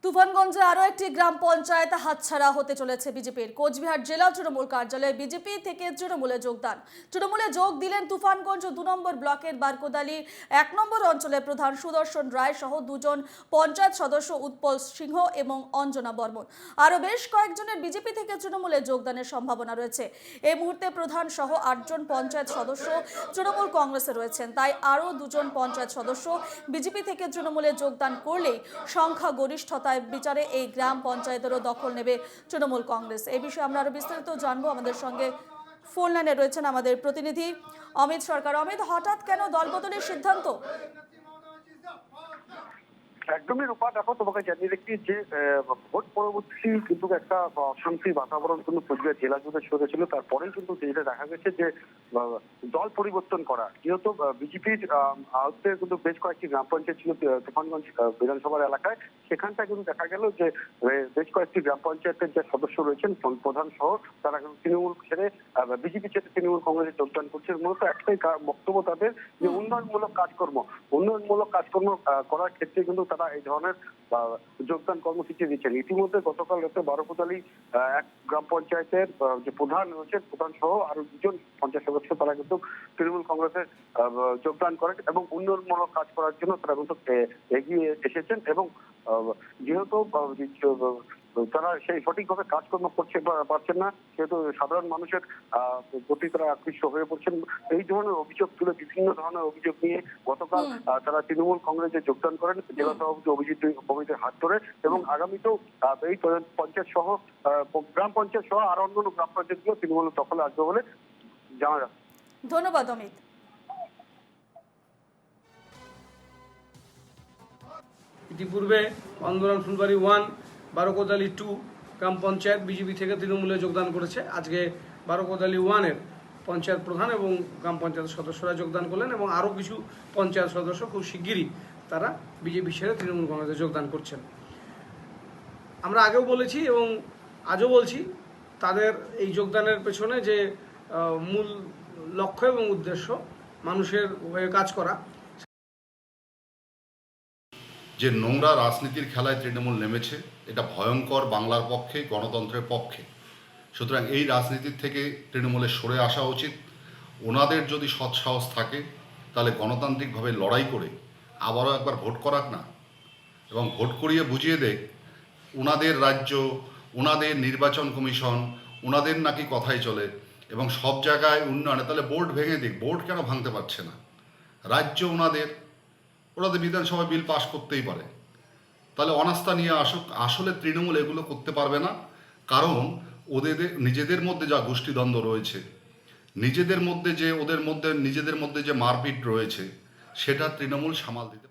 তুফানগঞ্জে আরও একটি গ্রাম পঞ্চায়েত হাতছাড়া হতে চলেছে বিজেপির। কোচবিহার জেলা তৃণমূল কার্যালয়ে বিজেপি থেকে তৃণমূলে যোগদান। তৃণমূলে যোগ দিলেন তুফানগঞ্জ ২ নম্বর ব্লকের বারকোদালি ১ নম্বর অঞ্চলের প্রধান সুদর্শন রায় সহ দুজন পঞ্চায়েত সদস্য উৎপল সিংহ এবং অঞ্জনা বর্মন। আরও বেশ কয়েকজনের বিজেপি থেকে তৃণমূলে যোগদানের সম্ভাবনা রয়েছে। এই মুহূর্তে প্রধান সহ ৮ জন পঞ্চায়েত সদস্য তৃণমূল কংগ্রেসে রয়েছেন, তাই আরও ২ জন পঞ্চায়েত সদস্য বিজেপি থেকে তৃণমূলে যোগদান করলেই সংখ্যা গরিষ্ঠতা বিচারে এই গ্রাম পঞ্চায়েতেরও দখল নেবে তৃণমূল কংগ্রেস। এই বিষয়ে আমরা আরো বিস্তারিত জানবো। আমাদের সঙ্গে ফোন লাইনে রয়েছেন আমাদের প্রতিনিধি অমিত সরকার। অমিত, হঠাৎ কেন দলবদলের সিদ্ধান্ত? একদমই রূপা, দেখো তোমাকে জানিয়ে রাখি যে ভোট পরবর্তী কিন্তু একটা অশান্তি বাতাবরণ কিন্তু কোচবিহার জেলা জুড়ে ছড়িয়েছিল। তারপরেই কিন্তু যেটা দেখা গেছে যে দল পরিবর্তন করা, যেহেতু বিজেপির আওতায় কিন্তু বেশ কয়েকটি গ্রাম পঞ্চায়েত ছিল তুফানগঞ্জ বিধানসভার এলাকায়, সেখানটায় কিন্তু দেখা গেল যে বেশ কয়েকটি গ্রাম পঞ্চায়েতের যে সদস্য রয়েছেন প্রধান সহ তারা কিন্তু তৃণমূল ছেড়ে বিজেপি ছেড়ে তৃণমূল কংগ্রেসে যোগদান করছে। মূলত একটাই বক্তব্য তাদের যে উন্নয়নমূলক কাজকর্ম করার ক্ষেত্রে কিন্তু তারা এই ধরনের যোগদান কর্মসূচি দিচ্ছেন। ইতিমধ্যে গতকাল রাতে বারকোদালি ১ গ্রাম পঞ্চায়েতের যে প্রধান রয়েছেন, প্রধান সহ আরো ২ জন পঞ্চায়েত সদস্য তারা কিন্তু তৃণমূল কংগ্রেসে যোগদান করেন এবং উন্নয়নমূলক কাজ করার জন্য তারা কিন্তু এগিয়ে এসেছেন। এবং যেহেতু তারা সেই সঠিকভাবে কাজকর্ম করতে পারছেন না, সেহেতু সাধারণ মানুষের প্রতি তারা আকৃষ্ট হয়ে পড়ছেন। এই ধরনের অভিযোগ তুলে বিভিন্ন ধরনের অভিযোগ নিয়ে গতকাল তারা তৃণমূল কংগ্রেসে যোগদান করেন জেলা সভাপতি অভিজিতের হাত ধরে। এবং আগামীতেও এই পঞ্চায়েত সহ গ্রাম পঞ্চায়েত সহ আরো অন্যান্য গ্রাম পঞ্চায়েতগুলো তৃণমূলের দখলে আসবে বলে জানা যাচ্ছে। ধন্যবাদ অমিত। ইতিপূর্বে আন্দোলন ফুলবাড়ি 1, বারকোদালি 2 গ্রাম পঞ্চায়েত বিজেপি থেকে তৃণমূলে যোগদান করেছে। আজকে বারকোদালি 1-এর পঞ্চায়েত প্রধান এবং গ্রাম পঞ্চায়েত সদস্যরা যোগদান করলেন এবং আরও কিছু পঞ্চায়েত সদস্য খুব শিগগিরই তারা বিজেপি ছেড়ে তৃণমূল কংগ্রেসে যোগদান করছেন। আমরা আগেও বলেছি এবং আজও বলছি, তাদের এই যোগদানের পেছনে যে মূল লক্ষ্য এবং উদ্দেশ্য মানুষের হয়ে কাজ করা। যে নোংরা রাজনীতির খেলায় তৃণমূল নেমেছে, এটা ভয়ঙ্কর বাংলার পক্ষে, গণতন্ত্রের পক্ষে। সুতরাং এই রাজনীতির থেকে তৃণমূলের সরে আসা উচিত। ওনাদের যদি সৎসাহস থাকে তাহলে গণতান্ত্রিকভাবে লড়াই করে আবারও একবার ভোট করাক না, এবং ভোট করিয়ে বুঝিয়ে দেখ ওনাদের রাজ্য, ওনাদের নির্বাচন কমিশন, ওনাদের নাকি কথাই চলে এবং সব জায়গায় উন্নয়নে। তাহলে বোর্ড ভেঙে দিক, বোর্ড কেন ভাঙতে পারছে না? রাজ্য ওনাদের বিধানসভায় বিল পাশ করতেই পারে। তাহলে অনাস্থা নিয়ে আসুক। আসলে তৃণমূল এগুলো করতে পারবে না, কারণ ওদের নিজেদের মধ্যে যা গোষ্ঠীদ্বন্দ্ব রয়েছে, নিজেদের মধ্যে যে মারপিট রয়েছে, সেটা তৃণমূল সামাল দিতে